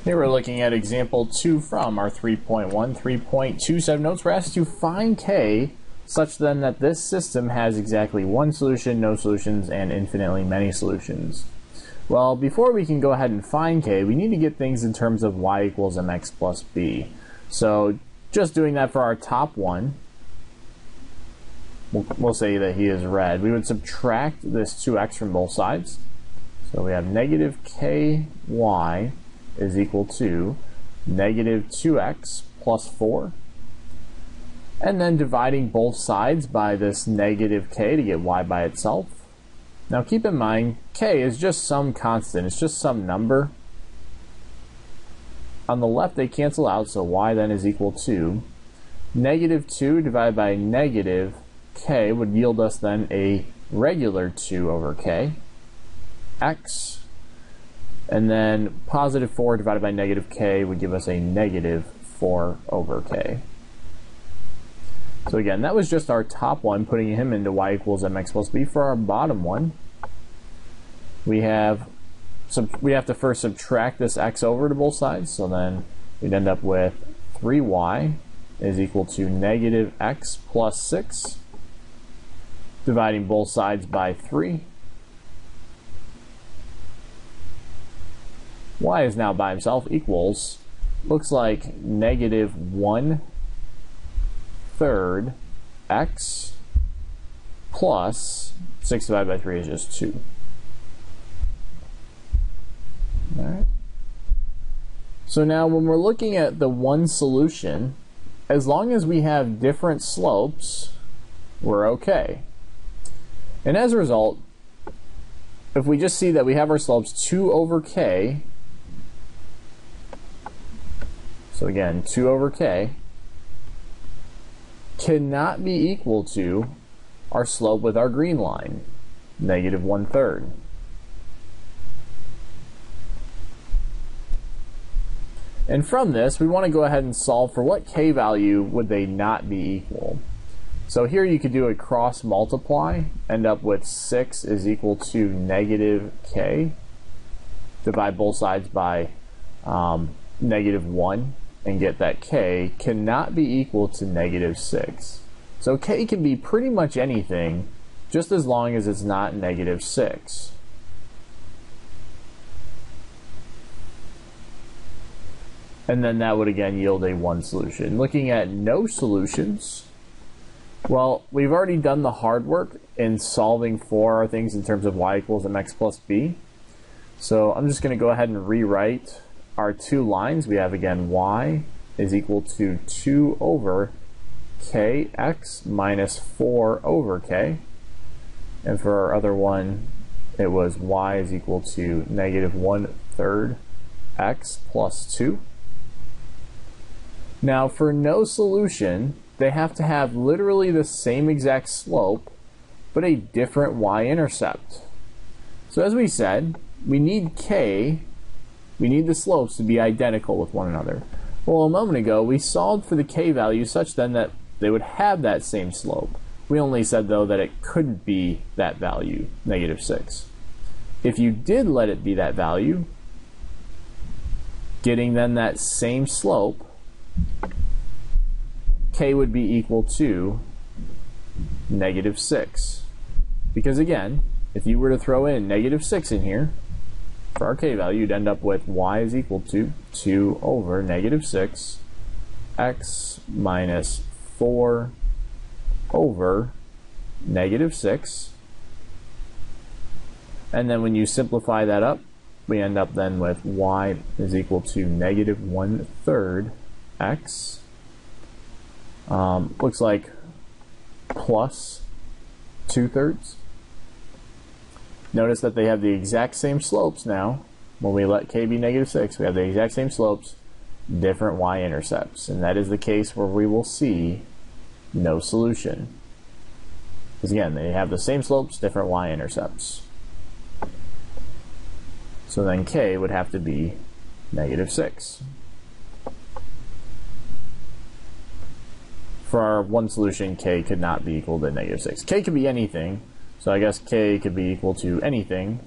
Here we're looking at example 2 from our 3.1, 3.27 notes. We're asked to find k such then that this system has exactly one solution, no solutions, and infinitely many solutions. Well, before we can go ahead and find k, we need to get things in terms of y equals mx plus b. So just doing that for our top one, we'll say that he is red. We would subtract this 2x from both sides. So we have negative ky is equal to negative 2x plus 4. And then dividing both sides by this negative k to get y by itself. Now keep in mind, k is just some constant. It's just some number. On the left they cancel out, so y then is equal to negative 2 divided by negative k would yield us then a regular 2 over k. X. And then positive 4 divided by negative k would give us a negative 4 over k. So again, that was just our top one, putting him into y equals mx plus b. For our bottom one, we have to first subtract this x over to both sides. So then we'd end up with 3y is equal to negative x plus 6, dividing both sides by 3. Y is now by himself equals, looks like negative 1/3 x plus 6 divided by 3 is just 2. Alright. So now when we're looking at the one solution, as long as we have different slopes, we're okay. And as a result, if we just see that we have our slopes 2 over k, so again, 2 over k cannot be equal to our slope with our green line, negative 1/3. And from this, we want to go ahead and solve for what k value would they not be equal. So here you could do a cross multiply, end up with 6 is equal to negative k, divide both sides by negative 1, and get that k cannot be equal to negative 6. So k can be pretty much anything, just as long as it's not negative 6. And then that would again yield a one solution. Looking at no solutions, well, we've already done the hard work in solving for our things in terms of y equals mx plus b. So I'm just going to go ahead and rewrite our two lines. We have again y is equal to 2 over kx minus 4 over k. And for our other one, it was y is equal to negative 1/3 x plus 2. Now for no solution, they have to have literally the same exact slope, but a different y-intercept. So as we said, we need k, we need the slopes to be identical with one another. Well, a moment ago, we solved for the k value such then that they would have that same slope. We only said, though, that it couldn't be that value, negative 6. If you did let it be that value, getting then that same slope, k would be equal to negative 6. Because again, if you were to throw in negative 6 in here, for our k value, you'd end up with y is equal to 2 over negative 6 x minus 4 over negative 6. And then when you simplify that up, we end up then with y is equal to negative 1/3 x. Looks like plus 2/3. Notice that they have the exact same slopes now. When we let k be negative 6, we have the exact same slopes, different y-intercepts. And that is the case where we will see no solution. Because again, they have the same slopes, different y-intercepts. So then k would have to be negative 6. For our one solution, k could not be equal to negative 6. K could be anything, so I guess k could be equal to anything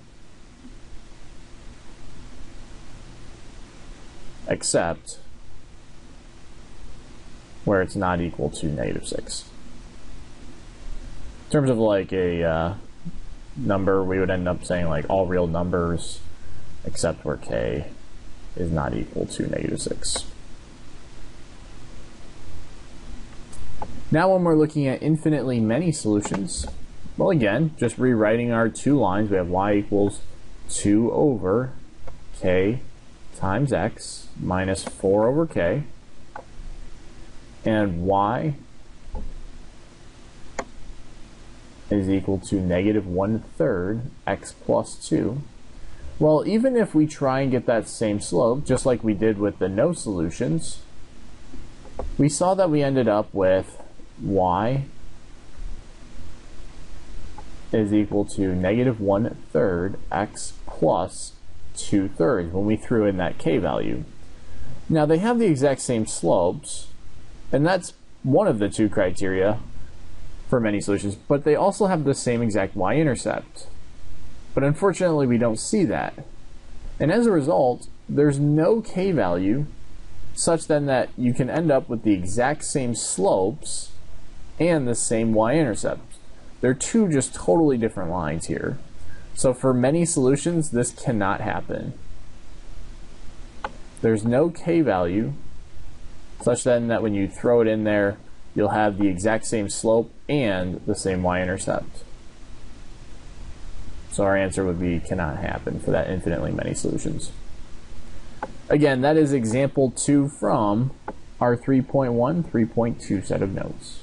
except where it's not equal to -6. In terms of like a number, we would end up saying like all real numbers except where k is not equal to -6. Now when we're looking at infinitely many solutions, well, again, just rewriting our two lines, we have y equals 2 over k times x minus 4 over k, and y is equal to -1/3 x plus 2. Well, even if we try and get that same slope, just like we did with the no solutions, we saw that we ended up with y is equal to -1/3 x plus 2/3 when we threw in that k value. Now they have the exact same slopes, and that's one of the two criteria for many solutions, but they also have the same exact y-intercept. But unfortunately we don't see that. And as a result, there's no k value such then that you can end up with the exact same slopes and the same y-intercept. They're two just totally different lines here. So for many solutions, this cannot happen. There's no k value such then that when you throw it in there, you'll have the exact same slope and the same y-intercept. So our answer would be cannot happen for that infinitely many solutions. Again, that is example 2 from our 3.1, 3.2 set of notes.